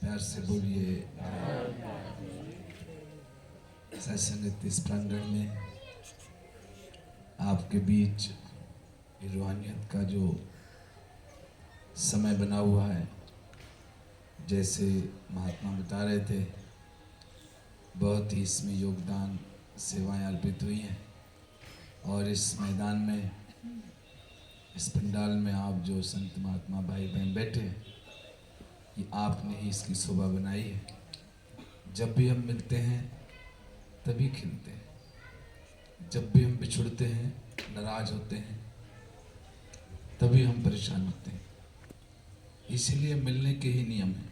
प्यार से बोलिए। सत्संग इस प्रांगण में आपके बीच रूहानियत का जो समय बना हुआ है, जैसे महात्मा बता रहे थे, बहुत ही इसमें योगदान सेवाएं अर्पित हुई हैं। और इस मैदान में, इस पंडाल में आप जो संत महात्मा भाई बहन बैठे हैं, ये आपने ही इसकी शोभा बनाई है। जब भी हम मिलते हैं तभी खिलते हैं, जब भी हम बिछुड़ते हैं, नाराज होते हैं, तभी हम परेशान होते हैं। इसीलिए मिलने के ही नियम हैं।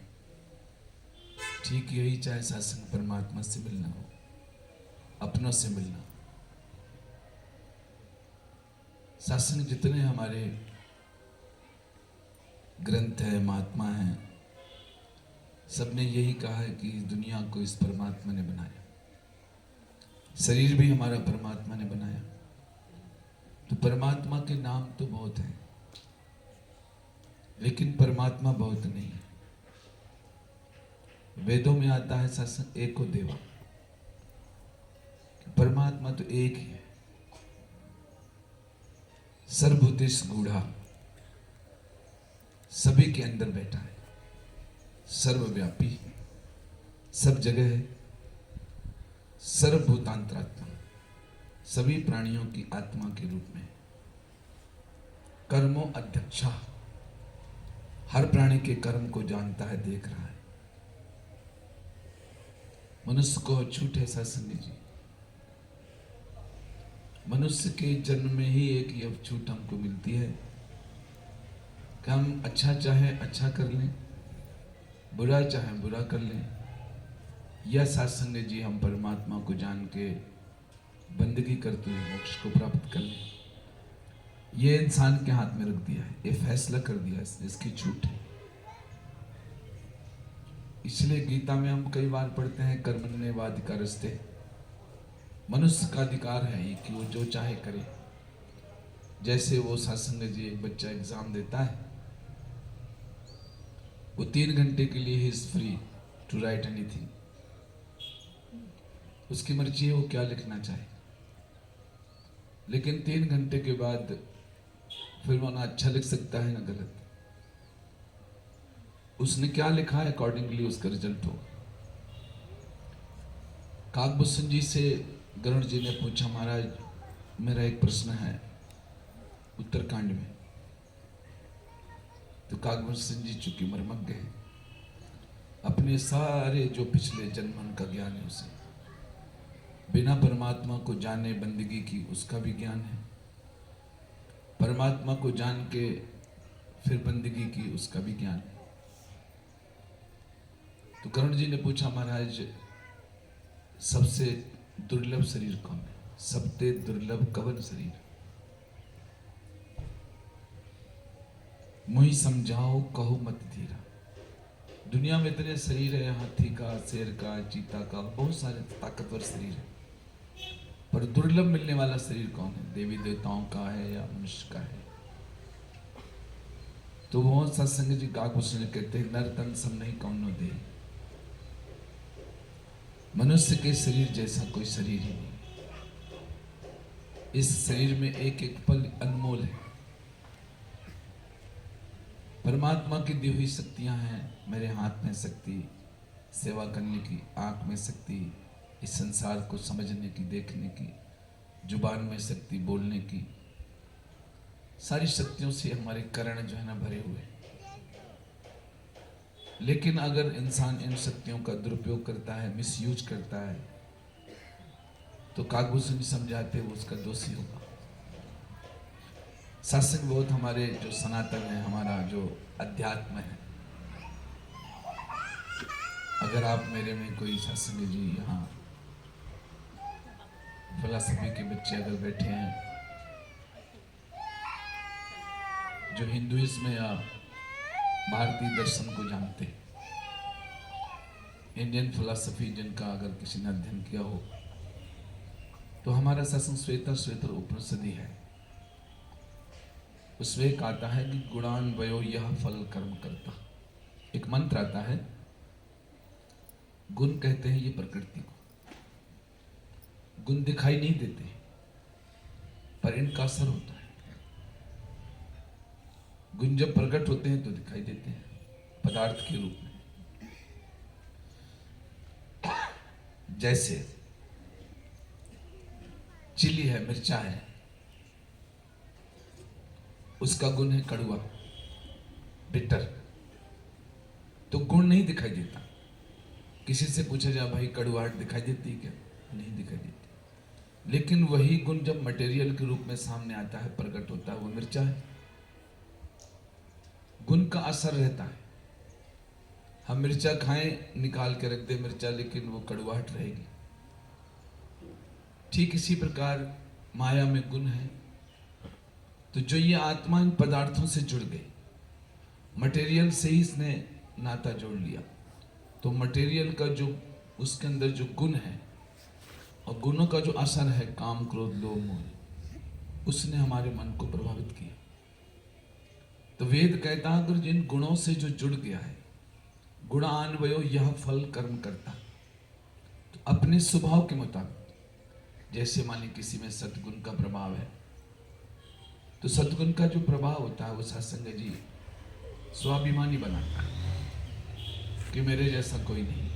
ठीक यही चाहे सत्संग परमात्मा से मिलना हो, अपनों से मिलना। सत्संग जितने हमारे ग्रंथ है, महात्मा हैं, सबने यही कहा है कि इस दुनिया को इस परमात्मा ने बनाया। शरीर भी हमारा परमात्मा ने बनाया। तो परमात्मा के नाम तो बहुत हैं, लेकिन परमात्मा बहुत नहीं है। वेदों में आता है सत्संग एको देवा, परमात्मा तो एक ही है। सर्वभूतेश गूढ़ा, सभी के अंदर बैठा है, सर्वव्यापी, सब जगह है, सर्वभूतांतरात्मा, सभी प्राणियों की आत्मा के रूप में। कर्मों अध्यक्षा, हर प्राणी के कर्म को जानता है, देख रहा है। मनुष्य को अछूट है सत्संग जी। मनुष्य के जन्म में ही एक ये अछूट हमको मिलती है कि हम अच्छा चाहे अच्छा कर लें, बुरा चाहे बुरा कर लें, या सत्संग जी हम परमात्मा को जान के बंदगी करते हुए मोक्ष को प्राप्त कर लें। ये इंसान के हाथ में रख दिया है, ये फैसला कर दिया है, इसकी छूट है। इसलिए गीता में हम कई बार पढ़ते हैं, कर्मण्येवाधिकारस्ते, मनुष्य का अधिकार है ये कि वो जो चाहे करे। जैसे वो सत्संग जी, एक बच्चा एग्जाम देता है, वो 3 घंटे के लिए he is free to write anything. उसकी मर्जी है वो क्या लिखना चाहे, लेकिन 3 घंटे के बाद फिर वो ना अच्छा लिख सकता है ना गलत। उसने क्या लिखा है अकॉर्डिंगली उसका रिजल्ट होगा। काकभूषण जी से गरुड़ जी ने पूछा, महाराज मेरा एक प्रश्न है उत्तरकांड में। तो काकभूषण जी चूंकि मर्मज्ञ है, अपने सारे जो पिछले जन्म का ज्ञान है उसे, बिना परमात्मा को जाने बंदगी की उसका भी ज्ञान है, परमात्मा को जान के फिर बंदगी की उसका भी ज्ञान है। तो कर्ण जी ने पूछा, महाराज सबसे दुर्लभ शरीर कौन है? सबसे दुर्लभ कवन शरीर? मुझे समझाओ कहो मत धीरा। दुनिया में इतने शरीर है, हाथी का, शेर का, चीता का, बहुत सारे ताकतवर शरीर है, पर दुर्लभ मिलने वाला शरीर कौन है? देवी देवताओं का है या मनुष्य का है? तो वो सत्संग जी काकभूषण कहते हैं, नर तन सम नहीं कौनो दे। मनुष्य के शरीर जैसा कोई शरीर ही नहीं। इस शरीर में एक एक पल अनमोल है। परमात्मा की दी हुई शक्तियां हैं। मेरे हाथ में शक्ति सेवा करने की, आंख में शक्ति इस संसार को समझने की, देखने की, जुबान में शक्ति बोलने की, सारी शक्तियों से हमारे करण जो है ना भरे हुए। लेकिन अगर इंसान इन शक्तियों का दुरुपयोग करता है, मिसयूज करता है, तो काकभूषण समझाते वो उसका दोषी होगा। सत्संग बहुत हमारे जो सनातन है, हमारा जो अध्यात्म है, अगर आप मेरे में कोई सत्संग जी यहाँ फिलॉसफी के बच्चे अगर बैठे हैं जो हिंदुइज्म या भारतीय दर्शन को जानते हैं, इंडियन फिलॉसफी जिनका अगर किसी ने अध्ययन किया हो, तो हमारा सत्संग श्वेता श्वेतर उपनिषदि है। उसमें एक आता है कि गुणान वयो यह फल कर्म करता। एक मंत्र आता है गुण कहते हैं ये प्रकृति को। गुण दिखाई नहीं देते पर इनका असर होता है। गुण जब प्रकट होते हैं तो दिखाई देते हैं पदार्थ के रूप में। जैसे चिली है, मिर्चा है, उसका गुण है कड़वा, बिटर। तो गुण नहीं दिखाई देता। किसी से पूछा जाए भाई कड़वाहट दिखाई देती है क्या? नहीं दिखाई देती। लेकिन वही गुण जब मटेरियल के रूप में सामने आता है, प्रकट होता है, वो मिर्चा है। गुण का असर रहता है। हम मिर्चा खाएं, निकाल के रख दे मिर्चा, लेकिन वो कड़वाहट रहेगी। ठीक इसी प्रकार माया में गुण है। तो जो ये आत्मा इन पदार्थों से जुड़ गई, मटेरियल से ही इसने नाता जोड़ लिया, तो मटेरियल का जो उसके अंदर जो गुण है और गुणों का जो असर है, काम क्रोध लोभ मोह, उसने हमारे मन को प्रभावित किया। तो वेद कहता है अगर जिन गुणों से जो जुड़ गया है, गुणान्वयो यह फल कर्म करता, तो अपने स्वभाव के मुताबिक, जैसे मान लीजिए किसी में सद्गुण का प्रभाव है, तो सद्गुण का जो प्रभाव होता है वो सत्संग जी स्वाभिमानी बनाता है कि मेरे जैसा कोई नहीं।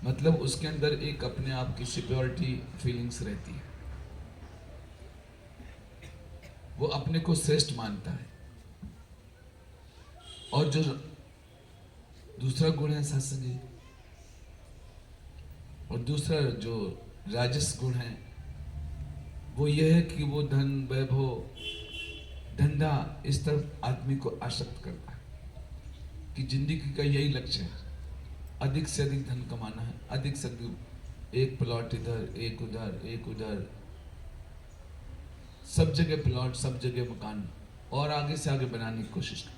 मतलब उसके अंदर एक अपने आप की सिक्योरिटी फीलिंग्स रहती है, वो अपने को श्रेष्ठ मानता है। और जो दूसरा गुण है सत्संगी, और दूसरा जो राजस गुण है वो यह है कि वो धन वैभव धंधा इस तरफ आदमी को आसक्त करता है कि जिंदगी का यही लक्ष्य है, अधिक से अधिक धन कमाना है, अधिक से अधिक, एक प्लॉट इधर, एक उधर, एक उधर, सब जगह प्लॉट, सब जगह मकान, और आगे से आगे बनाने की कोशिश करता।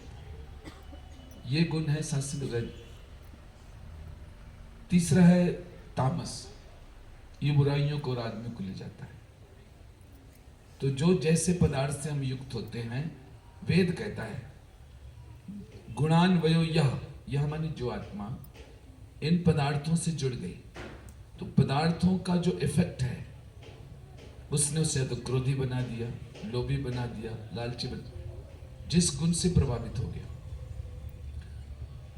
ये गुण है सात्विक रज। तीसरा है तामस, ये बुराइयों को और आदमी को ले जाता है। तो जो जैसे पदार्थ से हम युक्त होते हैं, वेद कहता है गुणान्वयो यह मानी जो आत्मा इन पदार्थों से जुड़ गई, तो पदार्थों का जो इफेक्ट है उसने उसे तो क्रोधी बना दिया, लोभी बना दिया, लालची बना, जिस गुण से प्रभावित हो गया,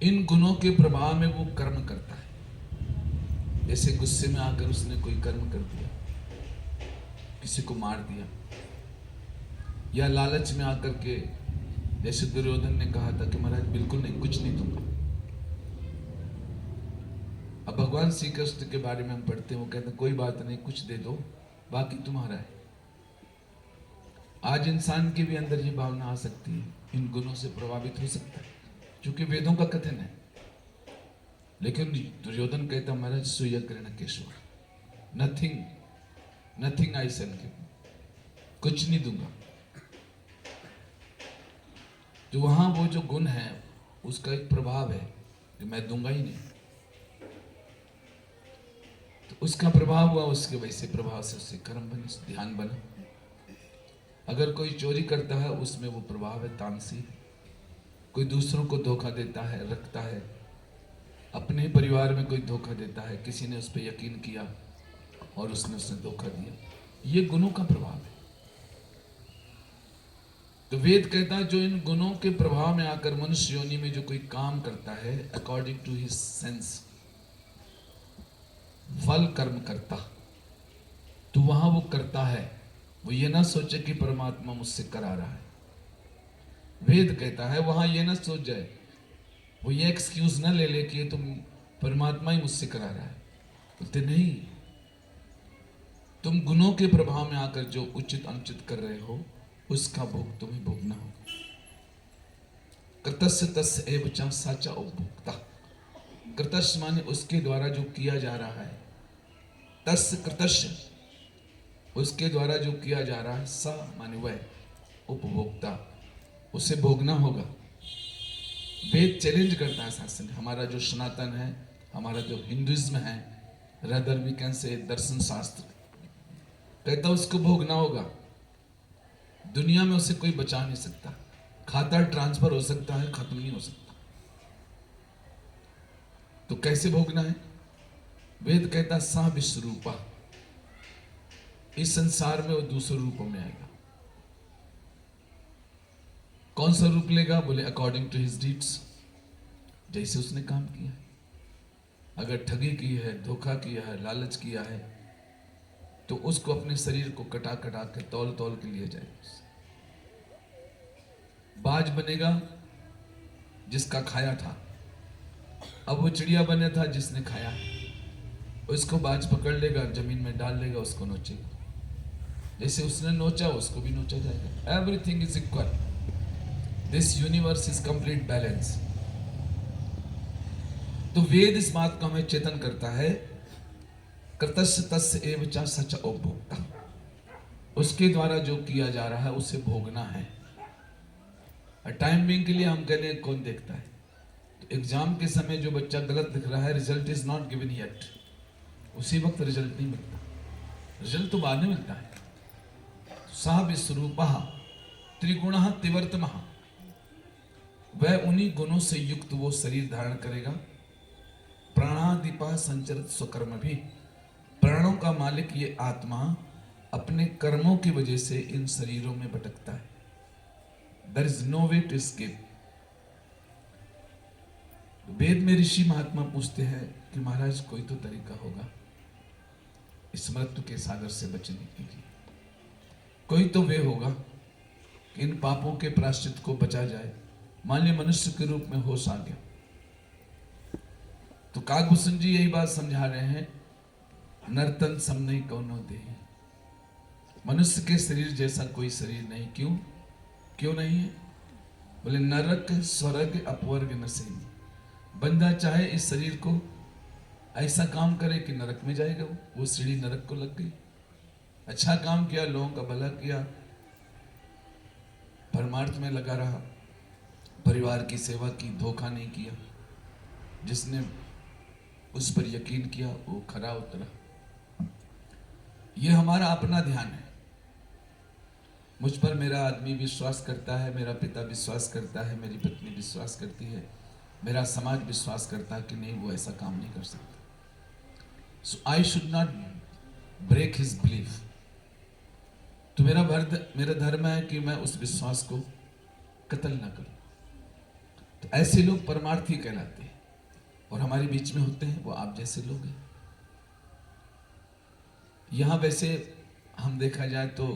इन गुणों के प्रभाव में वो कर्म करता है। जैसे गुस्से में आकर उसने कोई कर्म कर दिया, किसी को मार दिया, या लालच में आकर के, जैसे दुर्योधन ने कहा था कि महाराज बिल्कुल नहीं, कुछ नहीं दूंगा। अब भगवान श्री कृष्ण के बारे में हम पढ़ते हैं, वो कहते हैं कोई बात नहीं, कुछ दे दो, बाकी तुम्हारा है। आज इंसान के भी अंदर ये भावना आ सकती है, इन गुणों से प्रभावित हो सकता है, क्योंकि वेदों का कथन है। लेकिन दुर्योधन कहता महाराज सुयग्रण Keshav, nothing I shall give, कुछ नहीं दूंगा। तो वहां वो जो गुण है उसका एक प्रभाव है कि मैं दूंगा ही नहीं, तो उसका प्रभाव हुआ, उसके वैसे प्रभाव से उससे कर्म बने, ध्यान बना। अगर कोई चोरी करता है उसमें वो प्रभाव है तामसी। कोई दूसरों को धोखा देता है, रखता है, अपने परिवार में कोई धोखा देता है, किसी ने उस पर यकीन किया और उसने धोखा दिया, ये गुणों का प्रभाव है। तो वेद कहता है जो इन गुणों के प्रभाव में आकर मनुष्य योनि में जो कोई काम करता है अकॉर्डिंग टू हिज सेंस, फल कर्म करता, तो वहां वो करता है, वो ये ना सोचे कि परमात्मा मुझसे करा रहा है। वेद कहता है वहां ये ना सोच जाए, वो ये एक्सक्यूज ना ले ले कि ये तुम परमात्मा ही मुझसे करा रहा है। बोलते नहीं, तुम गुणों के प्रभाव में आकर जो उचित अनुचित कर रहे हो उसका भोग तुम्हें भोगना होगा। कृतस्य तस्य एव च साचा उपभोक्ता। कृतस्य माने उसके द्वारा जो किया जा रहा है, तस्य कृतस्य उसके द्वारा जो किया जा रहा है, स माने वह उपभोक्ता, उसे भोगना होगा। वेद चैलेंज करता है शास्त्र, हमारा जो सनातन है, हमारा जो हिंदुइज्म है, रदर वी कैन से दर्शन शास्त्र कहता है उसको भोगना होगा। दुनिया में उसे कोई बचा नहीं सकता, खाता ट्रांसफर हो सकता है, खत्म नहीं हो सकता। तो कैसे भोगना है? वेद कहता सा विश्वरूपा, इस संसार में वो दूसरे रूपों में आएगा। कौन सा रूप लेगा? बोले अकॉर्डिंग टू हिज डीड्स, जैसे उसने काम किया है। अगर ठगी की है, धोखा किया है, लालच किया है, तो उसको अपने शरीर को कटा कटा के तौल तौल के लिए जाएगा। बाज बनेगा जिसका खाया था, अब वो चिड़िया बने था जिसने खाया, उसको बाज पकड़ लेगा, जमीन में डाल लेगा, उसको नोचेगा। जैसे उसने नोचा उसको भी नोचा जाएगा। Everything is equal, this universe is complete balance. तो वेद इस बात को हमें चेतन करता है, कृतस्य तस्य एव च सच उपभोक्ता, उसके द्वारा जो किया जा रहा है उसे भोगना है। टाइम बिंग के लिए हम कहते हैं कौन देखता है? तो एग्जाम के समय जो बच्चा गलत लिख रहा है, result is not given yet, उसी वक्त रिजल्ट नहीं मिलता, रिजल्ट तो बाद में मिलता है। सा विश्वरूपः त्रिगुणः त्रिवर्तमः, वह उन्हीं गुणों से युक्त वो शरीर धारण करेगा। प्राणादिपा संचरित स्वकर्म भी, प्राणों का मालिक ये आत्मा अपने कर्मों की वजह से इन शरीरों में भटकता है। There is no way to escape. Veda में ऋषि महात्मा पूछते हैं कि महाराज कोई तो तरीका होगा इस मृत्यु के सागर से बचने के लिए, कोई तो वे होगा कि इन पापों के प्रायश्चित को बचा जाए। मान लीजिए मनुष्य के रूप में होश आ गया, तो काकभूषण जी यही बात समझा रहे हैं, नर्तन सम नहीं कौनो दे, मनुष्य के शरीर जैसा कोई शरीर नहीं। क्यों क्यों नहीं है? बोले नरक स्वर्ग अपवर्ग नसेन, बंदा चाहे इस शरीर को ऐसा काम करे कि नरक में जाएगा, वो सीढ़ी नरक को लग गई। अच्छा काम किया, लोगों का भला किया, परमार्थ में लगा रहा, परिवार की सेवा की, धोखा नहीं किया, जिसने उस पर यकीन किया वो खरा उतरा। ये हमारा अपना ध्यान है। मुझ पर मेरा आदमी विश्वास करता है, मेरा पिता विश्वास करता है, मेरी पत्नी विश्वास करती है, मेरा समाज विश्वास करता है कि नहीं वो ऐसा काम नहीं कर सकता। So I should not break his belief. तो मेरा धर्म है कि मैं उस विश्वास को कत्ल ना करूं। तो ऐसे लोग परमार्थी कहलाते हैं, और हमारे बीच में होते हैं वो आप जैसे लोग हैं। यहां वैसे हम देखा जाए तो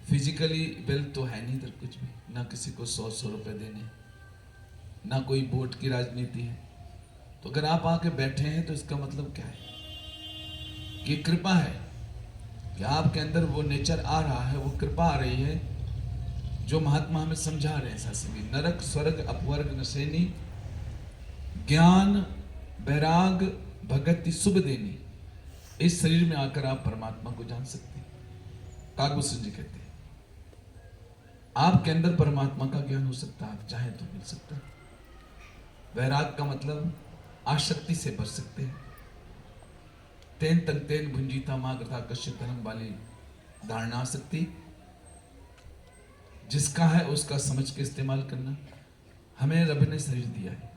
फिजिकली वेल्थ तो है नहीं इधर कुछ भी, ना किसी को 100 रुपए देने, ना कोई वोट की राजनीति है। तो अगर आप आके बैठे हैं तो इसका मतलब क्या है? कि कृपा है कि आपके अंदर वो नेचर आ रहा है, वो कृपा आ रही है जो महात्मा हमें समझा रहे हैं। शास्त्री नरक स्वर्ग अपवर्ग नशेनी, ज्ञान वैराग भगति शुभ देनी, इस शरीर में आकर आप परमात्मा को जान सकते हैं। काकभूषण जी कहते हैं आपके अंदर परमात्मा का ज्ञान हो सकता है, आप चाहें तो मिल सकता है। वैराग का मतलब आसक्ति से बच सकते हैं। तेन तक तेन भुंजीता मां ग्रथा कश्यप धर्म वाली धारणा शक्ति जिसका है उसका समझ के इस्तेमाल करना। हमें रब ने शरीर दिया है,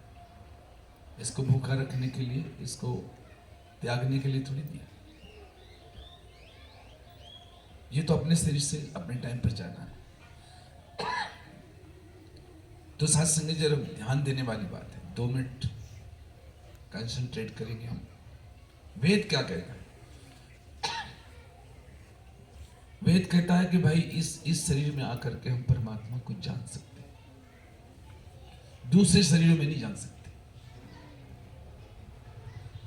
इसको भूखा रखने के लिए, इसको त्यागने के लिए थोड़ी दिया। ये तो अपने शरीर से अपने टाइम पर जाना है। तो साथ संग जरा ध्यान देने वाली बात है, 2 मिनट कंसंट्रेट करेंगे हम। वेद क्या कहता है? वेद कहता है कि भाई इस शरीर में आकर के हम परमात्मा को जान सकते हैं, दूसरे शरीरों में नहीं जान सकते।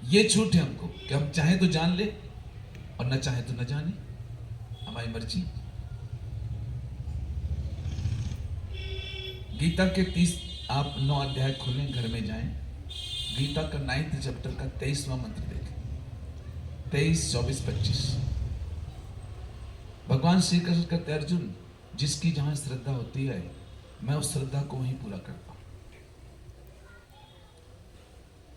ये छूट है हमको कि हम चाहे तो जान ले और न चाहे तो न जाने, हमारी मर्जी। गीता के 30 आप 9 अध्याय खोलें, घर में जाएं, गीता का 9th चैप्टर का 23वां मंत्र देखें, 23, 24, 25। भगवान श्री कृष्ण कहते अर्जुन, जिसकी जहां श्रद्धा होती है मैं उस श्रद्धा को वहीं पूरा करता हूं।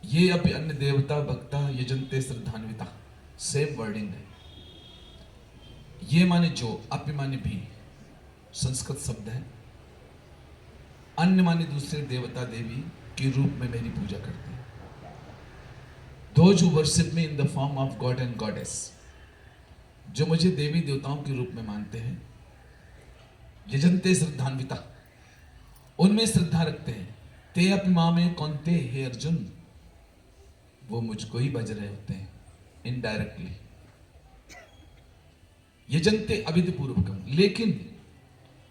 ये अपि अन्य देवता भक्ता यजन्ते श्रद्धान्विता, सेम वर्डिंग है। ये माने जो, अपि माने भी संस्कृत शब्द है, अन्य माने दूसरे देवता देवी के रूप में मेरी पूजा करते हैं। those who worship me in the form of God and Goddess, जो मुझे देवी देवताओं के रूप में मानते हैं, यजन्ते श्रद्धान्विता, उनमें श्रद्धा रखते हैं, ते अपनी माँ में कौनते, हे अर्जुन, वो मुझको ही बज रहे होते हैं इनडायरेक्टली। यजन्ते अविधि पूर्वकम, लेकिन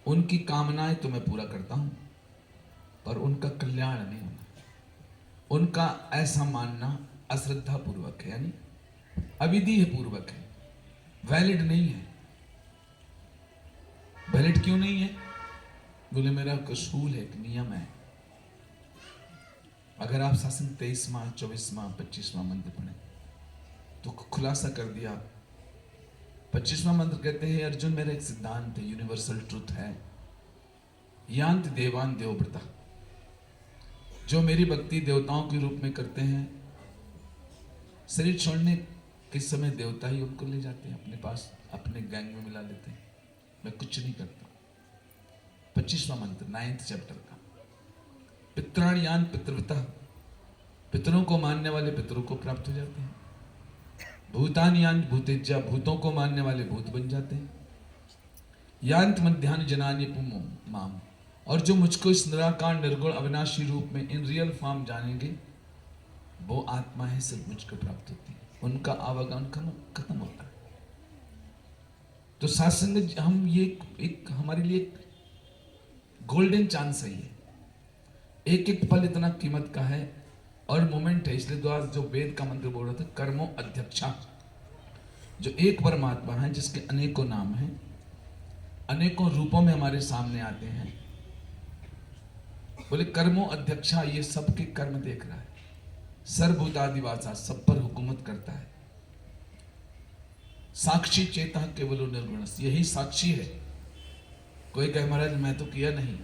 उनकी कामनाएं तो मैं पूरा करता हूं, पर उनका कल्याण नहीं होना। उनका ऐसा मानना अश्रद्धा पूर्वक है, यानी अविधि है, पूर्वक है, वैलिड नहीं है। वैलिड क्यों नहीं है? बोले मेरा असूल है, एक नियम है। अगर आप शासन 23वां 24वां 25वां मंत्र पढ़े तो खुलासा कर दिया। 25वां मंत्र कहते हैं, अर्जुन मेरा एक सिद्धांत है, यूनिवर्सल ट्रुथ है, यांत देवान देवव्रता, जो मेरी भक्ति देवताओं के रूप में करते हैं, शरीर छोड़ने के समय देवता ही उनको ले जाते हैं अपने पास, अपने गैंग में मिला लेते हैं। मैं कुछ नहीं करता। 25वां मंत्र 9th चैप्टर का, पित्राणयान पितृव्रता, पितरों को मानने वाले पितरों को प्राप्त हो जाते हैं। भूतानयान भूतेज्या, भूतों को मानने वाले भूत बन जाते हैं। यांत मध्यान्ह जनानि पुमो माम, और जो मुझको इस निराकार निर्गुण अविनाशी रूप में इन रियल फॉर्म जानेंगे, वो आत्मा है, सिर्फ मुझको प्राप्त होती है, उनका आवागमन खत्म होता है। तो सत्संग हम ये एक हमारे लिए गोल्डन चांस है, ये एक एक पल इतना कीमत का है और मोमेंट है। इसलिए द्वारा जो वेद का मंत्र बोल रहा था, कर्मो अध्यक्षा, जो एक परमात्मा है जिसके अनेकों नाम हैं, अनेकों रूपों में हमारे सामने आते हैं। बोले कर्मो अध्यक्षा, ये सबके कर्म देख रहा है, सर्वभूतादिवासा, सब पर हुकूमत करता है। साक्षी चेता केवलो निर्गुण, यही साक्षी है। कोई कहे महाराज मैं तो किया नहीं,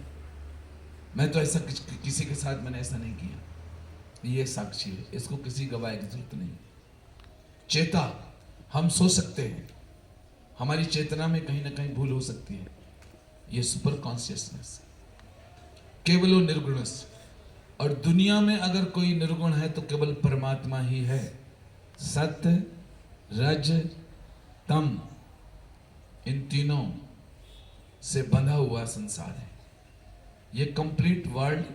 मैं तो ऐसा किसी के साथ मैंने ऐसा नहीं किया, ये साक्षी है, इसको किसी गवाह की जरूरत नहीं। चेता, हम सोच सकते हैं, हमारी चेतना में कहीं ना कहीं भूल हो सकती है, ये सुपर कॉन्शियसनेस। केवलो निर्गुणस, और दुनिया में अगर कोई निर्गुण है तो केवल परमात्मा ही है। सत्य रज तम, इन तीनों से बंधा हुआ संसार है। ये complete world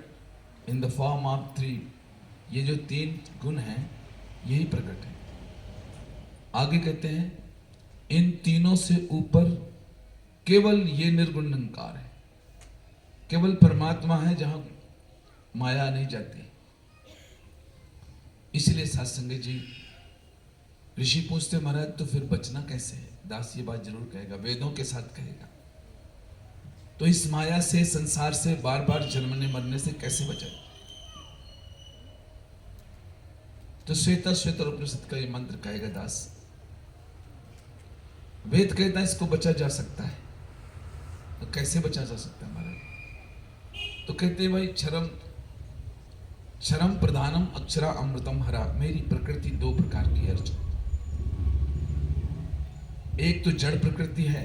in the form of 3, ये जो 3 गुण हैं यही प्रकट है। आगे कहते हैं, इन तीनों से ऊपर केवल ये निर्गुण निरंकार है, केवल परमात्मा है जहां माया नहीं जाती। इसलिए सत्संग जी, ऋषि पूछते महाराज तो फिर बचना कैसे है? दास ये बात जरूर कहेगा, वेदों के साथ कहेगा। तो इस माया से, संसार से, बार बार जन्मने मरने से कैसे बचे? तो श्वेता श्वेतर उपनिषद का ये मंत्र कहेगा दास। वेद कहता है इसको बचा जा सकता है, तो कैसे बचा जा सकता है महाराज? तो कहते हैं भाई, क्षरम प्रधानम अक्षरा अमृतम हरा, मेरी प्रकृति 2 प्रकार की है अर्जुन। एक तो जड़ प्रकृति है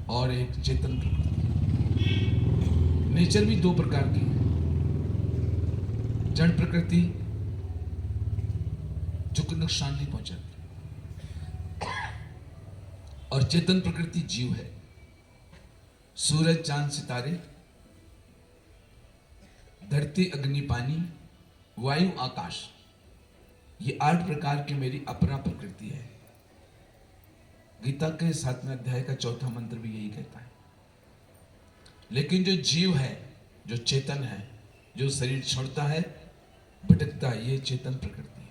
और एक चेतन प्रकृति। नेचर भी 2 प्रकार की है, जड़ प्रकृति जो कोई नुकसान नहीं पहुंचाती, और चेतन प्रकृति जीव है। सूरज चांद सितारे, धरती अग्नि पानी वायु आकाश, ये 8 प्रकार की मेरी अपरा प्रकृति है। गीता के 7वें अध्याय का 4था मंत्र भी यही कहता है। लेकिन जो जीव है, जो चेतन है, जो शरीर छोड़ता है, भटकता है, ये चेतन प्रकृति है।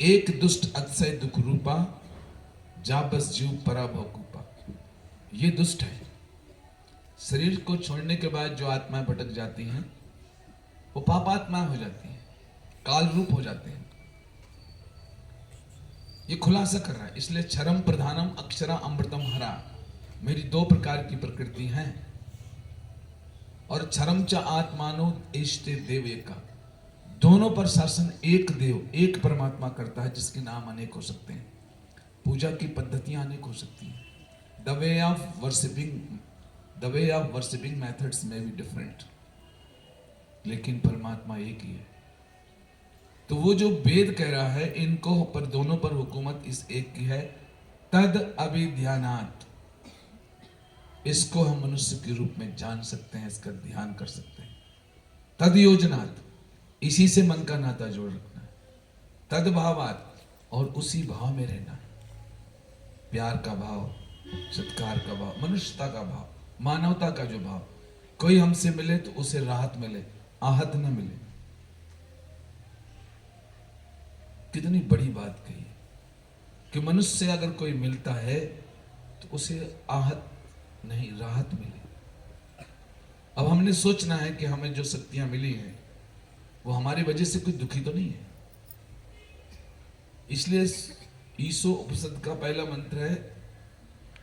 एक दुष्ट अतिशय दुख रूपा, जा बस जीव पराभव कूपा, ये दुष्ट है। शरीर को छोड़ने के बाद जो आत्माएं भटक जाती हैं, वो पापात्माएं हो जाती हैं, काल रूप हो जाते हैं। ये खुलासा कर रहा है। इसलिए क्षरम प्रधानम अक्षरा अमृतम हरा, मेरी 2 प्रकार की प्रकृति है। और क्षरम च आत्मानो एष्टे देव एका, दोनों पर शासन एक देव, एक परमात्मा करता है, जिसके नाम अनेक हो सकते हैं, पूजा की पद्धतियां अनेक हो सकती हैं। The way of worshipping methods में भी डिफरेंट, लेकिन परमात्मा एक ही है। तो वो जो वेद कह रहा है, इनको पर दोनों पर हुकूमत इस एक की है, तद अभिध्यानात्। इसको हम मनुष्य के रूप में जान सकते हैं, इसका ध्यान कर सकते हैं। तद योजनात्, इसी से मन का नाता जोड़ रखना है। तद भावात्, और उसी भाव में रहना है। प्यार का भाव, सत्कार का भाव, मनुष्यता का भाव, मानवता का जो भाव। कोई हमसे मिले तो उसे राहत मिले, आहत न मिले। कितनी बड़ी बात कही कि मनुष्य से अगर कोई मिलता है तो उसे आहत नहीं, राहत मिले। अब हमने सोचना है कि हमें जो शक्तियां मिली हैं वो हमारी वजह से कोई दुखी तो नहीं है। इसलिए ईशो उपनिषद का पहला मंत्र है,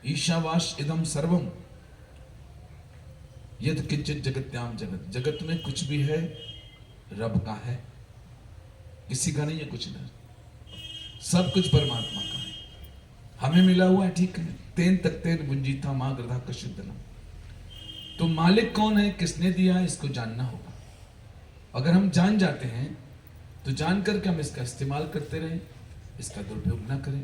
ईशावास इदम सर्वम यद किंचित जगत्याम जगत। जगत में कुछ भी है रब का है, किसी का नहीं है कुछ नहीं, सब कुछ परमात्मा का है। हमें मिला हुआ है, ठीक है। तेन तक तेन बुंजीता मां ग्रधा कशिदनम। तो मालिक कौन है, किसने दिया, इसको जानना होगा। अगर हम जान जाते हैं तो जान करके हम इसका इस्तेमाल करते रहें, इसका दुरुपयोग ना करें,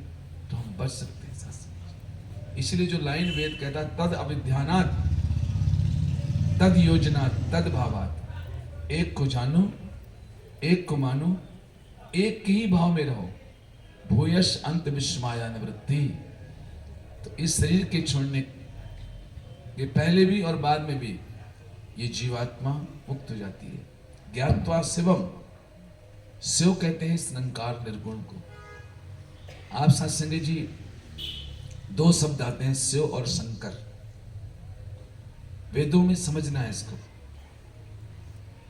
तो हम बच सकते हैं साथ। इसलिए जो लाइन वेद कहता, तद अभिध्यानात्, तद योजनात्, तद भावात्। एक को जानो, एक को मानो, एक के ही भाव में रहो। भूयश अंत विश्वमाया निवृत्ति। तो इस शरीर के छोड़ने के पहले भी और बाद में भी ये जीवात्मा मुक्त हो जाती है। ज्ञात्वा शिवम, शिव कहते हैं इस निरंकार निर्गुण को। आप सत्संगी जी, दो शब्द आते हैं, शिव और शंकर। वेदों में समझना है इसको।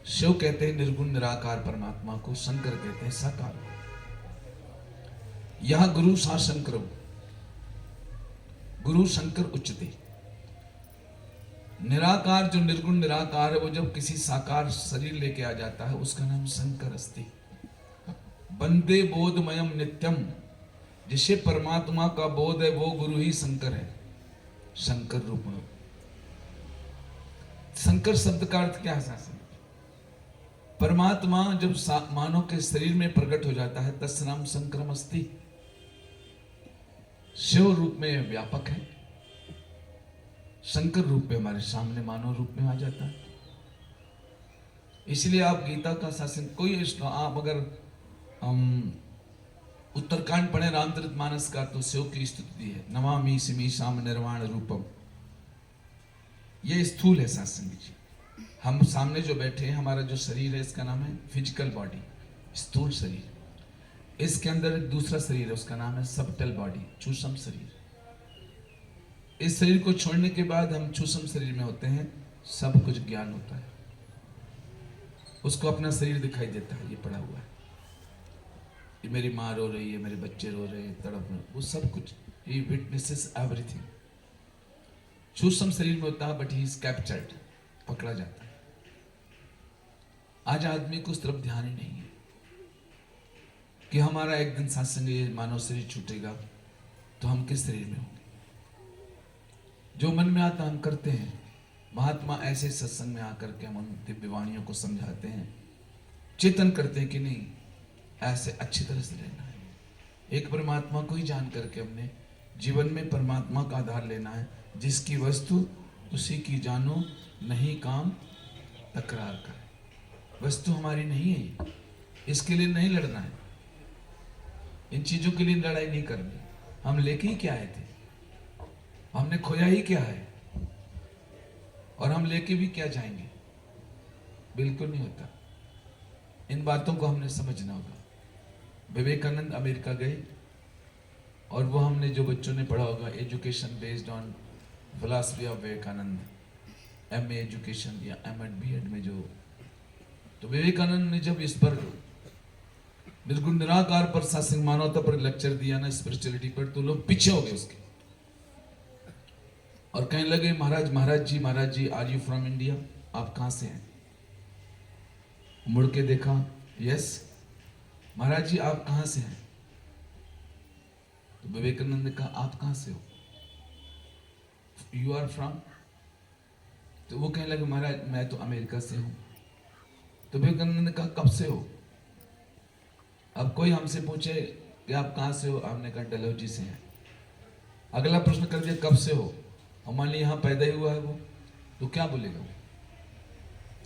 शिव कहते हैं निर्गुण निराकार परमात्मा को, शंकर कहते हैं साकार। यह गुरु सा शंकर, गुरु शंकर उच्चते। निराकार जो निर्गुण निराकार है, वो जब किसी साकार शरीर लेके आ जाता है उसका नाम शंकर अस्ति। बंदे बोधमयम नित्यम, जिसे परमात्मा का बोध है वो गुरु ही शंकर है। शंकर रूपण। शंकर शब्द का अर्थ क्या है? परमात्मा जब मानव के शरीर में प्रकट हो जाता है, तस्य नाम शंकरम अस्ति। शिव रूप में व्यापक है, शंकर रूप में हमारे सामने मानव रूप में आ जाता है। इसलिए आप गीता का शासन कोई, आप अगर उत्तरकांड पढ़े रामचरितमानस का, तो शिव की स्तुति है, नमामि सिमीशाम निर्वाण रूपम। ये स्थूल है सत्संगी जी। हम सामने जो बैठे हैं, हमारा जो शरीर है इसका नाम है फिजिकल बॉडी, स्थूल शरीर। इसके अंदर एक दूसरा शरीर है, उसका नाम है सबटल बॉडी, सूक्ष्म शरीर। इस शरीर को छोड़ने के बाद हम सूक्ष्म शरीर में होते हैं, सब कुछ ज्ञान होता है। उसको अपना शरीर दिखाई देता है, ये पड़ा हुआ है, ये मेरी माँ रो रही है, मेरे बच्चे रो रहे हैं, तड़प रहे, वो सब कुछ, ही विटनेसेस एवरीथिंग। सूक्ष्म शरीर में होता है, बट ही इज कैप्चर्ड, पकड़ा जाता है। आज आदमी को उस तरफ ध्यान ही नहीं है कि हमारा एक दिन सत्संग, ये मानव शरीर छूटेगा तो हम किस शरीर में होंगे। जो मन में आता हम करते हैं। महात्मा ऐसे सत्संग में आकर के हम उन दिव्य वाणियों को समझाते हैं, चेतन करते हैं कि नहीं, ऐसे अच्छी तरह से रहना है। एक परमात्मा को ही जान करके हमने जीवन में परमात्मा का आधार लेना है। जिसकी वस्तु उसी की जानो, नहीं काम तकरार करे। वस्तु हमारी नहीं है ये, इसके लिए नहीं लड़ना है, इन चीजों के लिए लड़ाई नहीं करनी। हम लेके ही क्या आए थे, हमने खोया ही क्या है, और हम लेके भी क्या जाएंगे? बिल्कुल नहीं होता। इन बातों को हमने समझना होगा। विवेकानंद अमेरिका गए, और वो हमने जो बच्चों ने पढ़ा होगा, education based on philosophy of Vivekananda, MA education या एमएड बीएड में जो, तो विवेकानंद ने जब इस पर निर्गुण निराकार पर, सत्संग मानवता पर लेक्चर दिया ना, स्पिरिचुअलिटी पर, तो लोग पीछे हो गए उसके और कहने लगे, महाराज जी, आर यू फ्रॉम इंडिया? आप कहां से हैं? मुड़ के देखा, यस। महाराज जी आप कहां से हैं? तो विवेकानंद ने कहा, आप कहां से हो? You are from? तो वो कहने लगे, महाराज मैं तो अमेरिका से हूं। तो विवेकानंद ने कहा, कब से हो? अब कोई हमसे पूछे कि आप कहाँ से हो, हमने कहा डलहौजी से हैं। अगला प्रश्न कर दिया कब से हो, और मान लीजिए यहाँ पैदा ही हुआ है वो, तो क्या बोलेगा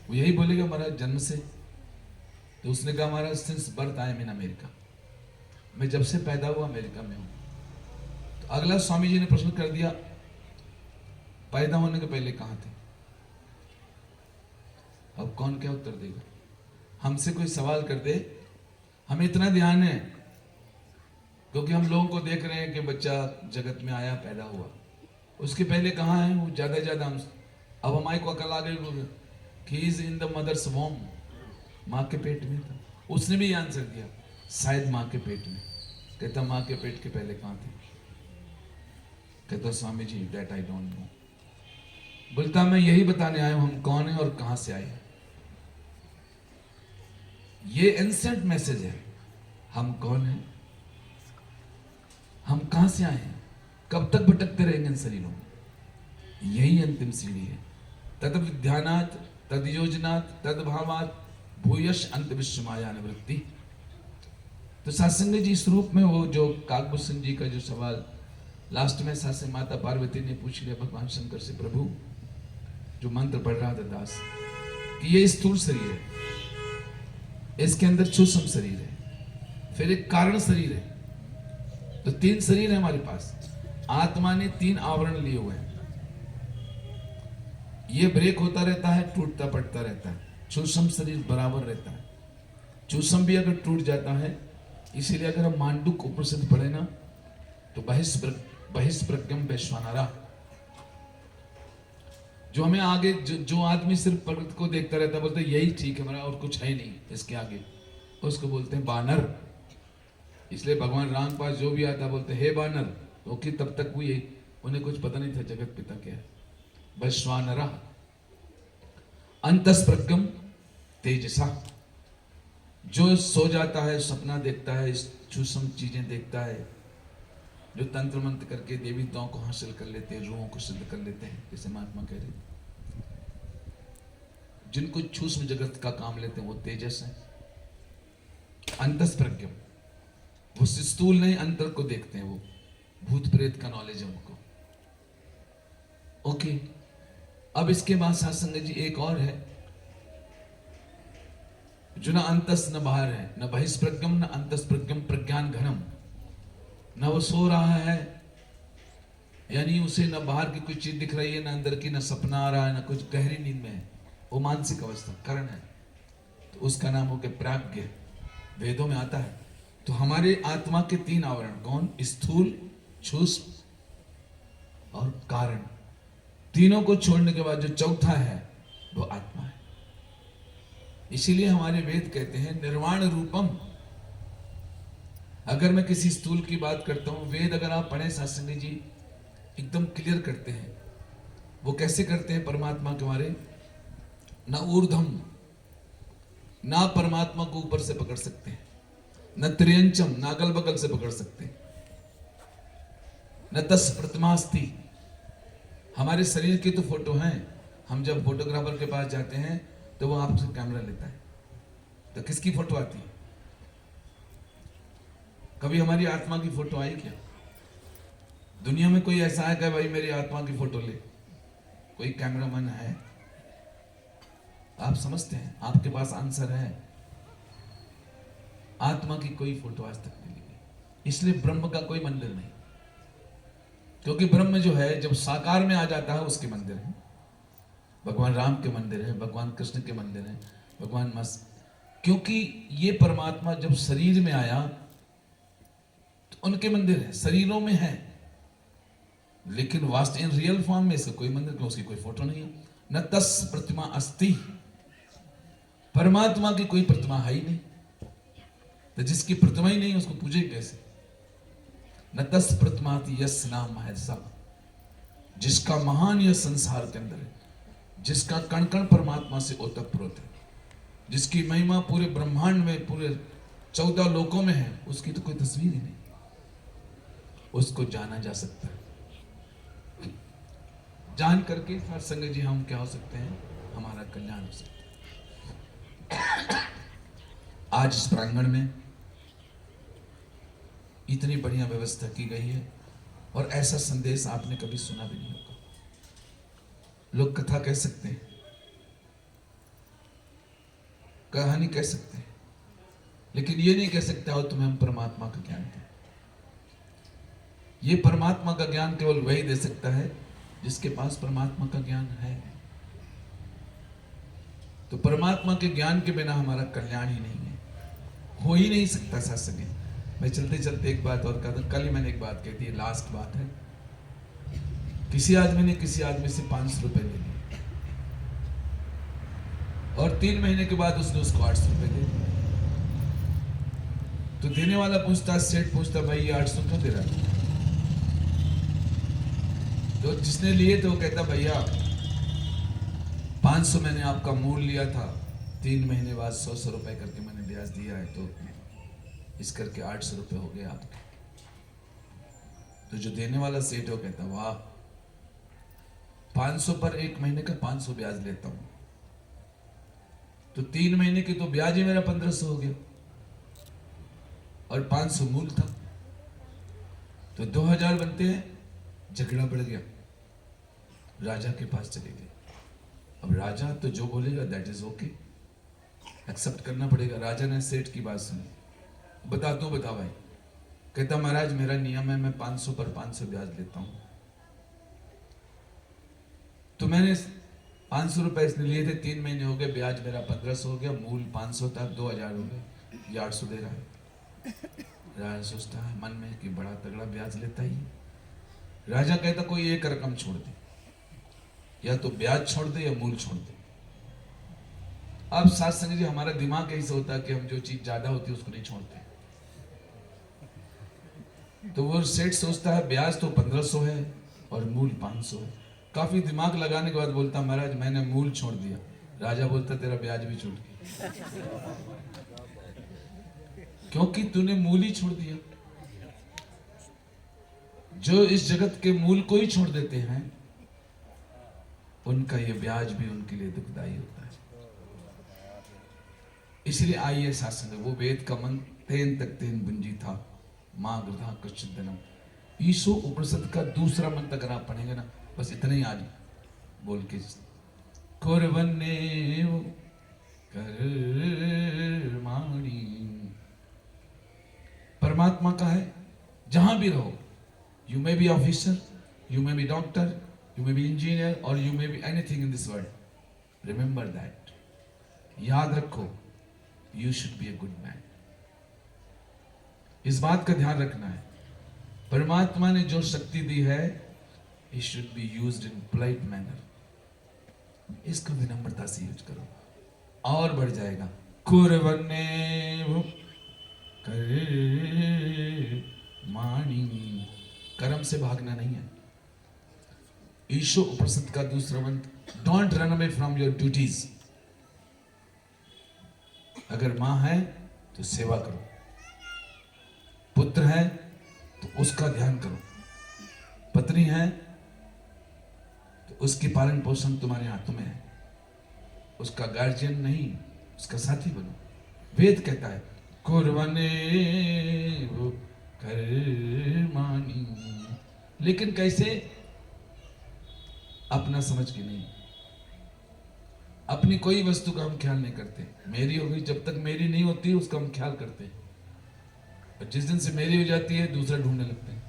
वो यही बोलेगा हमारा जन्म से। तो उसने कहा हमारा since birth I am in America, मैं जब से पैदा हुआ अमेरिका में हूँ। तो अगला स्वामी जी ने प्रश्न कर दिया पैदा होने के पहले कहाँ थे। अब कौन क्या उत्तर देगा। हमसे कोई सवाल कर दे, हमें इतना ध्यान है क्योंकि हम लोगों को देख रहे हैं कि बच्चा जगत में आया पैदा हुआ, उसके पहले कहाँ है वो ज्यादा हम। अब हमारे को अकल आ गई कि is in the mother's womb, माँ के पेट में था। उसने भी आंसर दिया शायद माँ के पेट में। कहता माँ के पेट के पहले कहाँ थे। कहता Swami ji that I don't know. बोलता मैं यही बताने आया हूं हम कौन है और कहां से आए हैं। ये एंसेंट मैसेज है, हम कौन है, हम कहां से आए हैं, कब तक भटकते रहेंगे इन शरीरों में, यही अंतिम सीढ़ी है। तद विद्यानाथ तद योजनाथ तद भावात भूयश अंत विश्वमाया निवृत्ति। तो सत्संग जी इस रूप में वो जो काकभूषण जी का जो सवाल लास्ट में सासे माता पार्वती ने पूछ लिया भगवान शंकर से, प्रभु जो मंत्र पढ़ रहा था दास कि ये स्थूल शरीर है, इसके अंदर सूक्ष्म शरीर है, फिर एक कारण शरीर है। तो तीन शरीर है हमारे पास। आत्मा ने तीन आवरण लिए हुए हैं, ये ब्रेक होता रहता है, टूटता पड़ता रहता है। सूक्ष्म शरीर बराबर रहता है, सूक्ष्म भी अगर टूट जाता है। इसीलिए अगर हम मांडुक उपनिषद पढ़े ना तो बहिष्प्रज्ञम वैश्वानरा, जो हमें आगे जो आदमी सिर्फ प्रकृति को देखता रहता है, बोलते यही ठीक है मेरा और कुछ है नहीं इसके आगे, उसको बोलते हैं बानर। इसलिए भगवान राम के पास जो भी आता बोलते हे बानर, क्योंकि तब तक वो ये उन्हें कुछ पता नहीं था जगत पिता क्या है। वैश्वानरा अंतस्प्रज्ञम तेजसा, जो सो जाता है सपना देखता है, सूक्ष्म चीजें देखता है, जो तंत्र मंत्र करके देवताओं को हासिल कर लेते हैं, रूहों को सिद्ध कर लेते हैं, जैसे महात्मा कह रहे, जिनको सूक्ष्म जगत का काम लेते हैं वो तेजस है। अंतस्प्रज्ञम, वो स्थूल नहीं अंतर को देखते हैं, वो भूत प्रेत का नॉलेज है उनको। ओके, अब इसके बाद सत्संग जी एक और है जो न अंतस न बाहर है, न बहिष्प्रज्ञम न अंतस्प्रज्ञम प्रज्ञान घनम। न वो सो रहा है, यानी उसे न बाहर की कोई चीज दिख रही है, न अंदर की, न सपना आ रहा है, न कुछ गहरी नींद में है, वो मानसिक अवस्था करण है। तो उसका नाम हो गया प्राज्ञ, वेदों में आता है। तो हमारे आत्मा के तीन आवरण कौन, स्थूल, सूक्ष्म और कारण। तीनों को छोड़ने के बाद जो चौथा है वो आत्मा है। इसीलिए हमारे वेद कहते हैं निर्वाण रूपम। अगर मैं किसी स्थूल की बात करता हूं, वेद अगर आप पढ़े सत्संगी जी एकदम क्लियर करते हैं। वो कैसे करते हैं परमात्मा के बारे, न ऊर्ध्वम, ना परमात्मा को ऊपर से पकड़ सकते हैं, न त्रियंचम, ना अगल बगल से पकड़ सकते हैं, न तस् प्रतिमास्ति। हमारे शरीर की तो फोटो हैं, हम जब फोटोग्राफर के पास जाते हैं तो वो आपसे कैमरा लेता है, तो किसकी फोटो आती है? कभी हमारी आत्मा की फोटो आई क्या? दुनिया में कोई ऐसा है कि भाई मेरी आत्मा की फोटो ले? कोई कैमरामैन है? आप समझते हैं आपके पास आंसर है, आत्मा की कोई फोटो आज तक नहीं ली। इसलिए ब्रह्म का कोई मंदिर नहीं, क्योंकि ब्रह्म जो है जब साकार में आ जाता है उसके मंदिर है। भगवान राम के मंदिर है, भगवान कृष्ण के मंदिर है, भगवान मस, क्योंकि ये परमात्मा जब शरीर में आया तो उनके मंदिर है, शरीरों में है, लेकिन वास्तव इन रियल फॉर्म में इसका कोई मंदिर, क्यों? उसकी कोई फोटो नहीं है। न तस् प्रतिमा अस्ति, परमात्मा की कोई प्रतिमा है ही नहीं, तो जिसकी प्रतिमा ही नहीं उसको पूजे कैसे? न तस् प्रतिमाति यस नाम है सब, जिसका महान यह संसार के अंदर है, जिसका कण कण परमात्मा से ओतप्रोत है, जिसकी महिमा पूरे ब्रह्मांड में, पूरे 14 लोकों में है, उसकी तो कोई तस्वीर ही नहीं। उसको जाना जा सकता है, जान करके सत्संग जी हम क्या हो सकते हैं, हमारा कल्याण हो सकता है। आज इस प्रांगण में इतनी बढ़िया व्यवस्था की गई है, और ऐसा संदेश आपने कभी सुना भी नहीं होगा। लोग कथा कह सकते हैं, कहानी कह सकते हैं, लेकिन ये नहीं कह सकते हो तुम्हें हम परमात्मा का ज्ञान दें। ये परमात्मा का ज्ञान केवल वही दे सकता है जिसके पास परमात्मा का ज्ञान है। तो परमात्मा के ज्ञान के बिना हमारा कल्याण ही नहीं है, हो ही नहीं सकता सत्संग। मैं चलते चलते एक बात और कहता, कल ही मैंने एक बात कही थी, लास्ट बात है। किसी आदमी ने किसी आदमी से 500 रुपए ले लिए, और 3 महीने के बाद उसने उसको 800 रुपए दे दिए। तो देने वाला पूछता, सेठ पूछता, भाई ये 800 क्यों दे रहा है? तो जिसने लिए थे वो कहता, भैया 500 मैंने आपका मूल लिया था, 3 महीने बाद 100 रुपए करके मैंने ब्याज दिया है, तो इस करके 800 रुपए हो गए आपके। तो जो देने वाला सेठ है वो कहता, वाह, 500 पर 1 महीने का 500 ब्याज लेता हूं, तो 3 महीने की तो ब्याज ही मेरा 1500 हो गया, और 500 मूल था, तो 2000 बनते हैं। झगड़ा बढ़ गया, राजा के पास चले गए। अब राजा तो जो बोलेगा दैट इज ओके, एक्सेप्ट करना पड़ेगा। राजा ने सेठ की बात सुनी, बता भाई। कहता, महाराज मेरा नियम है, मैं 500 पर 500 ब्याज लेता हूं। तो मैंने 500 रुपए इसने लिए थे, 3 महीने हो गए, ब्याज मेरा 1500 हो गया, मूल 500 था, 2000 हो गए, ये 800 दे रहा है। राजा सोचता है मन में कि बड़ा तगड़ा ब्याज लेता ही। राजा कहता, कोई एक रकम छोड़ दे, या तो ब्याज छोड़ दे या मूल छोड़ दे। अब साथ संग जी, हमारा दिमाग ऐसा होता है कि हम जो चीज ज्यादा होती है उसको नहीं छोड़ते। तो वो सेठ सोचता है ब्याज तो 1500 है और मूल 500 है। काफी दिमाग लगाने के बाद बोलता, महाराज मैंने मूल छोड़ दिया। राजा बोलता, तेरा ब्याज भी छूट गया, क्योंकि तूने मूल ही छोड़ दिया। जो इस जगत के मूल को ही छोड़ देते हैं, उनका ये ब्याज भी उनके लिए दुखदाई होता है। इसलिए आइए शासन, वो वेद का मंत्र, तेन तक तेन बुंजी था, मां गृधा कश्चिदनम। ईशो उपनिषद का दूसरा मंत्र अगर आप पढ़ेंगे ना, बस इतना ही आज बोल के, कुर्वन्ने कर्माणि। परमात्मा का है, जहां भी रहो, you may be officer, you may be doctor, you may be engineer, और you may be anything in this world, remember that, याद रखो, you should be a good man. इस बात का ध्यान रखना है, परमात्मा ने जो शक्ति दी है, it should be used in polite manner. इसको विनम्रता से यूज करो, और बढ़ जाएगा। कुर्वन्ने कर्माणि, कर्म से भागना नहीं है। ईशो उपनिषद का दूसरा मंत्र, don't run away from your duties. अगर मां है तो सेवा करो, पुत्र है तो उसका ध्यान करो, पत्नी है तो उसकी पालन पोषण तुम्हारे हाथों में है, उसका गार्जियन नहीं, उसका साथी बनो। वेद कहता है, कुर्वन्ने कर्माणि, लेकिन कैसे? अपना समझ के नहीं। अपनी कोई वस्तु का हम ख्याल नहीं करते। मेरी हो गई, जब तक मेरी नहीं होती उसका हम ख्याल करते हैं, और जिस दिन से मेरी हो जाती है दूसरा ढूंढने लगते हैं।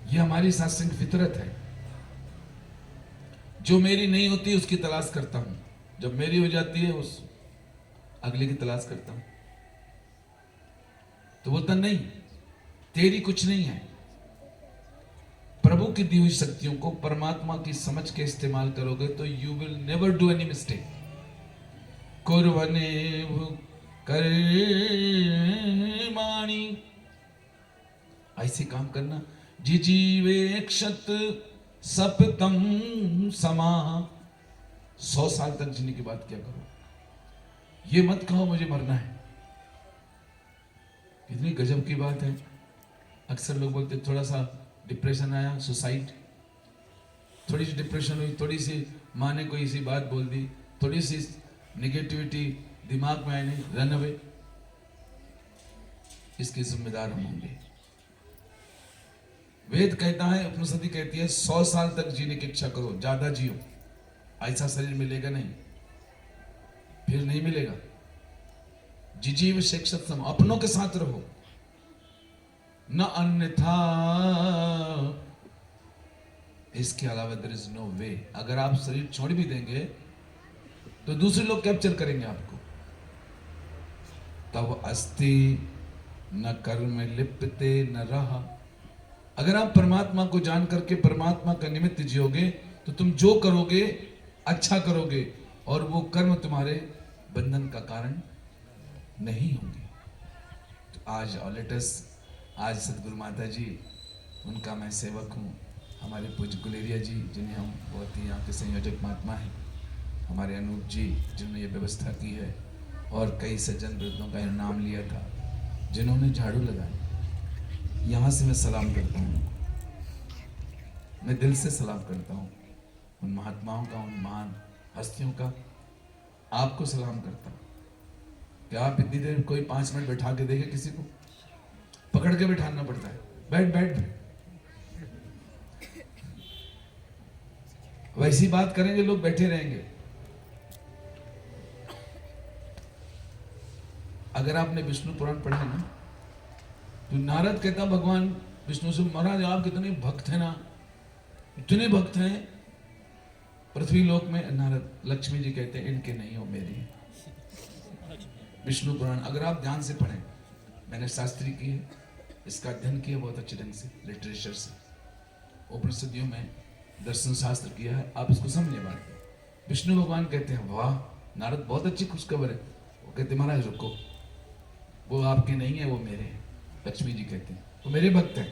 यह हमारी शास्त्रीय फितरत है। जो मेरी नहीं होती उसकी तलाश करता हूं, जब मेरी हो जाती है उस अगले की तलाश करता हूं। तो बोलता, नहीं, तेरी कुछ नहीं है। प्रभु की दी हुई शक्तियों को परमात्मा की समझ के इस्तेमाल करोगे तो you will never do any mistake. कुर्वन्ने कर्माणि, ऐसे काम करना। जिजीवेक्षत सपतम समा, 100 साल तक जीने की बात क्या करो। ये मत कहो मुझे मरना है। कितनी गजब की बात है। अक्सर लोग बोलते थोड़ा सा डिप्रेशन आया, सुसाइड, थोड़ी सी डिप्रेशन हुई, थोड़ी सी माँ ने कोई सी बात बोल दी, थोड़ी सी निगेटिविटी दिमाग में आई, नहीं, रन अवे। इसके जिम्मेदार हम होंगे। वेद कहता है, उपनिषद कहती है 100 साल तक जीने की इच्छा करो, ज्यादा जियो, ऐसा शरीर मिलेगा नहीं, फिर नहीं मिलेगा। जिजीव शिक्षित, अपनों के साथ रहो, न अन्यथा। इसके अलावा देयर इज नो वे। अगर आप शरीर छोड़ भी देंगे तो दूसरे लोग कैप्चर करेंगे आपको। तब अस्ति न कर्म लिप्ते न रहा। अगर आप परमात्मा को जान करके परमात्मा का निमित्त जियोगे तो तुम जो करोगे अच्छा करोगे, और वो कर्म तुम्हारे बंधन का कारण नहीं होंगे। तो आज ऑलेटस, आज सदगुरु माता जी, उनका मैं सेवक हूँ। हमारे पूज्य गुलेरिया जी, जिन्हें हम बहुत ही यहाँ के संयोजक महात्मा हैं, हमारे अनूप जी जिन्होंने ये व्यवस्था की है, और कई सज्जन वृद्धों का नाम लिया था जिन्होंने झाड़ू लगाया। यहाँ से मैं सलाम करता हूँ, मैं दिल से सलाम करता हूँ उन महात्माओं का, उन महान हस्तियों का। आपको सलाम करता हूँ। क्या आप इतनी देर कोई 5 मिनट बैठा के देखे? किसी को पकड़ के बैठाना पड़ता है, बैठ बैठ। वैसी बात करेंगे लोग बैठे रहेंगे। अगर आपने विष्णु पुराण पढ़ा है ना, तो नारद कहता भगवान विष्णु से, महाराज आप कितने भक्त हैं ना, इतने भक्त हैं पृथ्वी लोक में। नारद, लक्ष्मी जी कहते हैं इनके नहीं हो, मेरी है। विष्णु पुराण अगर आप ध्यान से पढ़ें, मैंने शास्त्री की है, इसका अध्ययन किया बहुत अच्छे ढंग से, लिटरेचर से, उपनिषदियों में दर्शन शास्त्र किया है, आप इसको समझने वाले। विष्णु भगवान कहते हैं वाह नारद, बहुत अच्छी खुशखबर है। वो कहते महाराज रुको, वो आपके नहीं है, वो मेरे हैं। लक्ष्मी जी कहते हैं वो मेरे भक्त हैं।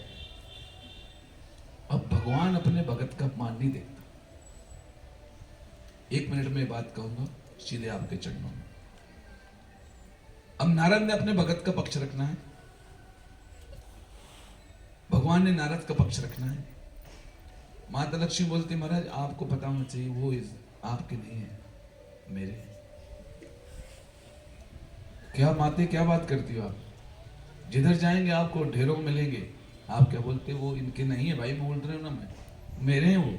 अब भगवान अपने भगत का अपमान नहीं देखता। 1 मिनट में बात कहूंगा सीधे आपके चरणों में। अब नारद ने अपने भगत का पक्ष रखना है, भगवान ने नारद का पक्ष रखना है। माता लक्ष्मी बोलती महाराज आपको पता होना चाहिए वो आपके नहीं है, मेरे हैं। क्या माते क्या बात करती हो आप? जिधर जाएंगे आपको ढेरों मिलेंगे, आप क्या बोलते वो इनके नहीं है भाई, बोल रहे हो ना, मैं मेरे हैं वो।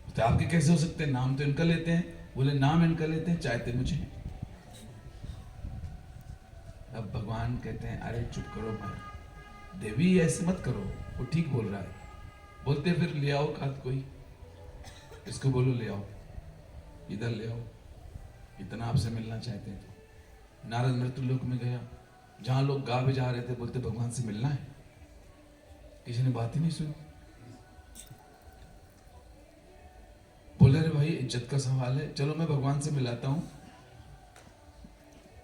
तो आपके कैसे हो सकते हैं? नाम तो इनका लेते हैं। बोले नाम इनका लेते हैं, चाहते मुझे। अब भगवान कहते हैं अरे चुप करो, मैं देवी ऐसे मत करो, वो ठीक बोल रहा है। बोलते फिर ले आओ खाद कोई, इसको बोलो ले आओ, इधर ले आओ, इतना आपसे मिलना चाहते हैं। तो नारद मृत्यु लोक में गया, जहां लोग गा भी जा रहे थे, बोलते भगवान से मिलना है। किसी ने बात ही नहीं सुनी। बोले अरे भाई इज्जत का सवाल है, चलो मैं भगवान से मिलाता हूं।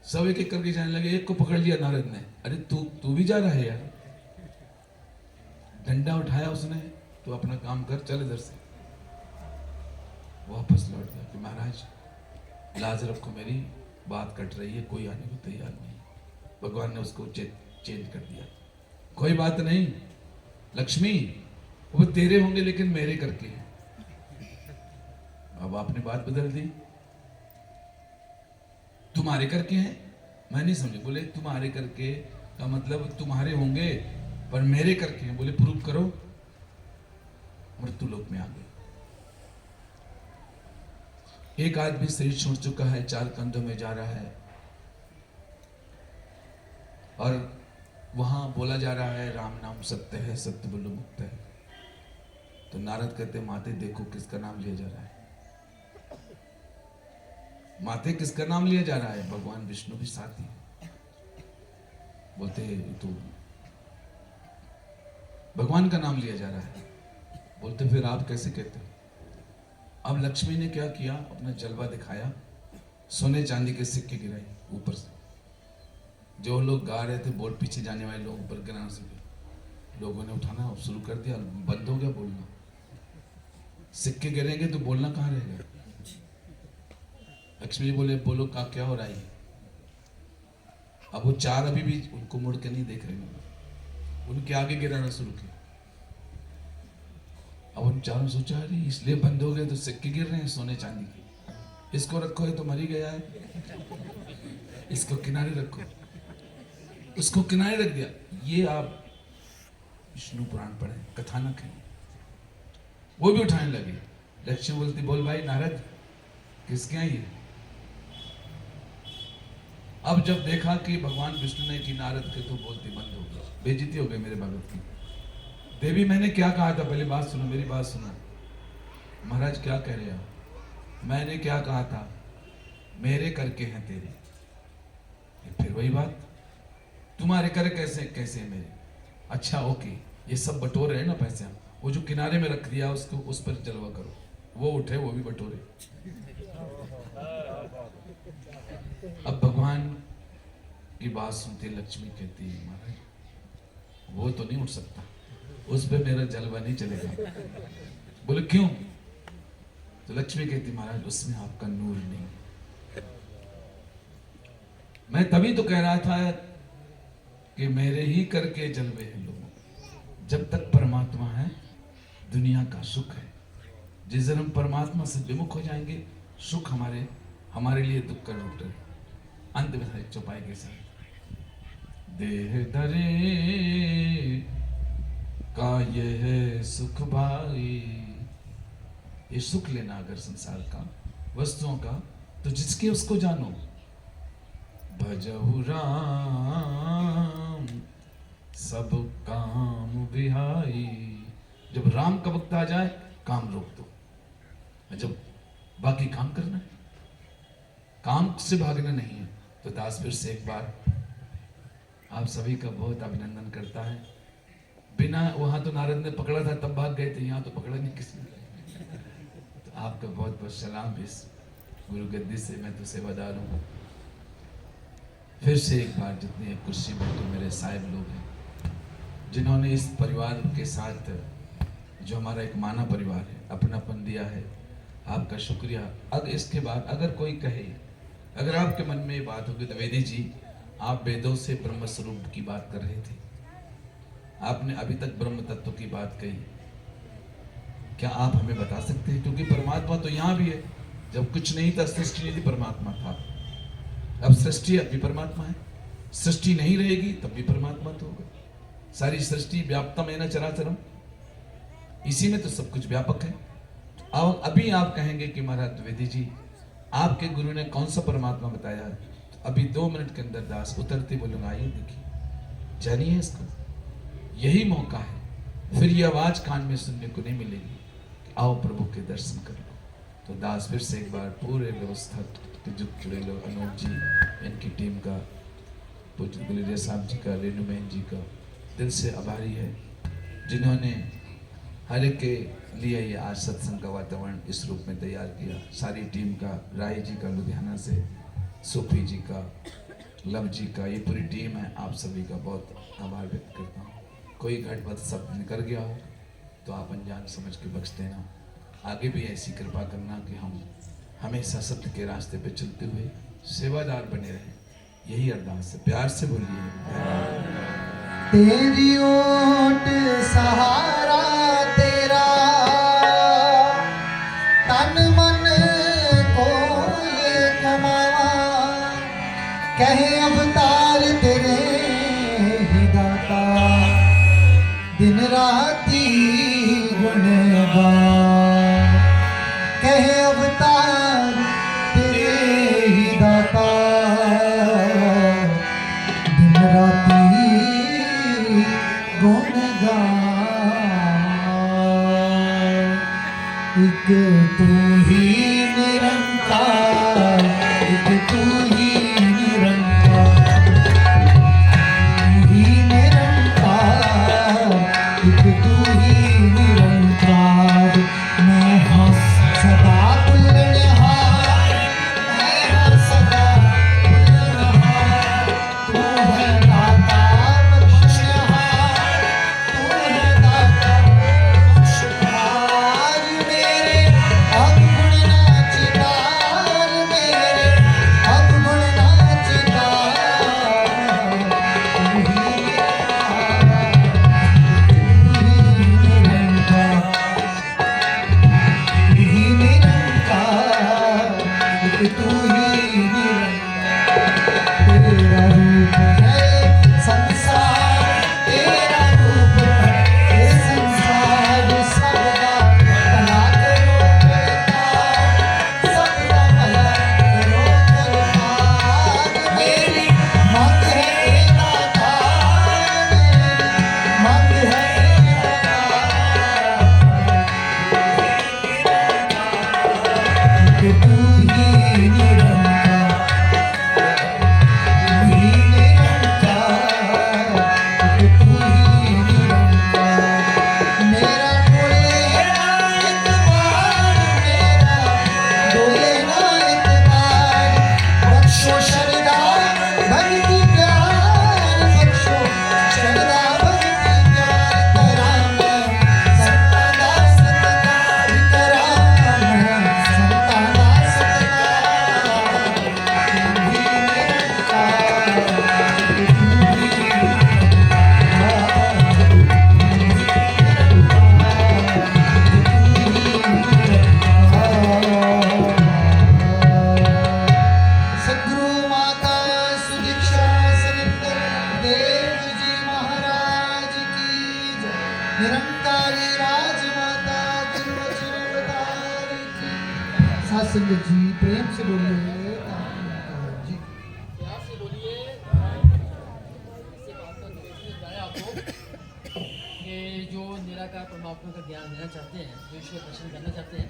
सब एक एक करके जाने लगे। एक को पकड़ लिया नारद ने, अरे तू भी जा रहा है यार। डंडा उठाया उसने, तो अपना काम कर, चल इधर से। वापस लौट गया कि महाराज लाज रखो, मेरी बात कट रही है, कोई आने को तैयार नहीं। भगवान ने उसको चेंज कर दिया। कोई बात नहीं लक्ष्मी, वो तेरे होंगे लेकिन मेरे करके हैं। अब आपने बात बदल दी, तुम्हारे करके हैं। मैं नहीं समझे। बोले तुम्हारे करके का मतलब तुम्हारे होंगे पर मेरे करके हैं। बोले प्रूव करो। मृत्यु लोक में आ गए। एक आदमी शरीर छोड़ चुका है, 4 कंधों में जा रहा है, और वहां बोला जा रहा है राम नाम सत्य है, सत्य बोलो मुक्त है। तो नारद कहते माते देखो किसका नाम लिया जा रहा है। माते किसका नाम लिया जा रहा है? भगवान विष्णु भी साथ ही। बोलते तो भगवान का नाम लिया जा रहा है। बोलते फिर आप कैसे कहते हो? अब लक्ष्मी ने क्या किया, अपना जलवा दिखाया, सोने चांदी के सिक्के गिराए ऊपर से। जो लोग गा रहे थे, बोल पीछे जाने वाले लोग ऊपर गिराने से लोगों ने उठाना शुरू कर दिया, बंद हो गया बोलना। सिक्के गिरेंगे तो बोलना कहाँ रहेगा? लक्ष्मी जी बोले बोलो का क्या हो रहा है? अब वो 4 अभी भी उनको मुड़ के नहीं देख रहे हैं, उनके आगे गिराना शुरू किया। अब उन 4 सोचा अरे इसलिए बंद हो गए तो सिक्के गिर रहे हैं सोने चांदी के, इसको रखो है तो मर ही गया है, इसको किनारे रखो। उसको किनारे रख दिया। ये आप विष्णु पुराण पढ़े, कथानक है। वो भी उठाने लगे। लक्ष्मी बोलती, बोल भाई नारद, किसके हैं ये? अब जब देखा कि भगवान विष्णु ने कि नारद के, तो बोलती बंद हो गया। बेइज्जती हो गई मेरे भगत की। देवी मैंने क्या कहा था? पहले बात सुनो, मेरी बात सुनो। महाराज क्या कह रहे हो? मैंने क्या कहा था? मेरे करके हैं तेरे। फिर वही बात, तुम्हारे कर कैसे कैसे मेरे? अच्छा ओके, ये सब बटोरे हैं ना पैसे, वो जो किनारे में रख दिया उसको, उस पर जलवा करो। वो उठे, वो भी बटोरे। अब भगवान की बात सुनती लक्ष्मी कहती है, महाराज वो तो नहीं उठ सकता, उस पे मेरा जलवा नहीं चलेगा। बोले क्यों? तो लक्ष्मी कहती, महाराज उसमें आपका नूर नहीं। मैं तभी तो कह रहा था कि मेरे ही करके जलवे हैं लोगों। जब तक परमात्मा है दुनिया का सुख है। जिस दिन हम परमात्मा से विमुख हो जाएंगे, सुख हमारे लिए दुख का रूप है। अंत में एक चौपाई के साथ, देह धरे का ये है सुख भाई। ये सुख लेना अगर संसार का, वस्तुओं का, तो जिसके उसको जानो। भजहु राम सब काम विहाई। जब राम का वक्त आ जाए, काम रोक दो। जब बाकी काम करना है, काम से भागना नहीं है। तो दास फिर से एक बार आप सभी का बहुत अभिनंदन करता है। बिना वहां तो नारद ने पकड़ा था तब भाग गए थे, यहाँ तो पकड़ा नहीं किसी ने। तो आपका बहुत बहुत सलाम। इस गुरु गद्दी से मैं तो सेवादार हूँ। फिर से एक बार जितने कुर्सी में तो मेरे साहिब लोग हैं, जिन्होंने इस परिवार के साथ, जो हमारा एक माना परिवार है, अपनापन दिया है, आपका शुक्रिया। अब इसके बाद अगर कोई कहे, अगर आपके मन में ये बात होगी, द्विवेदी जी आप वेदों से ब्रह्म स्वरूप की बात कर रहे थे, आपने अभी तक ब्रह्म तत्व की बात कही, क्या आप हमें बता सकते हैं? क्योंकि परमात्मा तो यहाँ भी है। जब कुछ नहीं था, सृष्टि नहीं थी, परमात्मा था। अब सृष्टि, अब भी परमात्मा है। सृष्टि नहीं रहेगी तब भी परमात्मा तो होगा। सारी सृष्टि व्याप्तम है ना चराचरम, इसी में तो सब कुछ व्यापक है। अब अभी आप कहेंगे कि महाराज द्विवेदी जी आपके गुरु ने कौन सा परमात्मा बताया? तो अभी 2 मिनट के अंदर दास उतरते बोलूंगा, आइए देखिए, जानिए इसको। यही मौका है, फिर ये आवाज कान में सुनने को नहीं मिलेगी कि आओ प्रभु के दर्शन कर लो। तो दास फिर से एक बार पूरे व्यवस्था के जो जुड़े लोग, अनूप जी, इनकी टीम का, पूज्य गुलेरिया साहब जी का, रेणुबेन जी का दिल से आभारी है, जिन्होंने हर एक के लिए ये आज सत्संग का वातावरण इस रूप में तैयार किया। सारी टीम का, राय जी का लुधियाना से, सूफी जी का, लव जी का, ये पूरी टीम है। आप सभी का बहुत आभार व्यक्त करता हूँ। कोई घटवत शब्द निकल गया हो तो आप अनजान समझ के बख्श देना। आगे भी ऐसी कृपा करना कि हम हमेशा सत्य के रास्ते पे चलते हुए सेवादार बने रहें। यही अरदास है। प्यार से बोलिए। तेरी ओट सहारा तेरा, तन मन को ये कमावा, कहे अवतार तेरे ही दाता, दिन राती गुण गान, कहे अवतार तेरे ही दाता, दिन राती गुण गान। एक तू ही निरंकार, एक तू ही निरंकार, तू ही निरंकार, एक तू ही निरंकार। मैं हूँ सदा तुलनहार, मैं हूँ सदा तुलनहार, तू है दाता बख्शहार, तू है दाता बख्शहार। मेरे अवगुण ना चितार, मेरे अवगुण ना चितार, तू ही निरंकार, तू ही निरंकार, एक तू ही निरंकार। तेरा रूप है निरंकारी राजमाता तिरुवचन अवतार की। साथ संगत जी प्रेम से बोलिए जी। प्यार से बोलिए। इससे बात का निवेदन बताया आपको कि जो निराकार परमात्मा का ज्ञान लेना चाहते हैं, जो ईश्वर दर्शन करना चाहते हैं,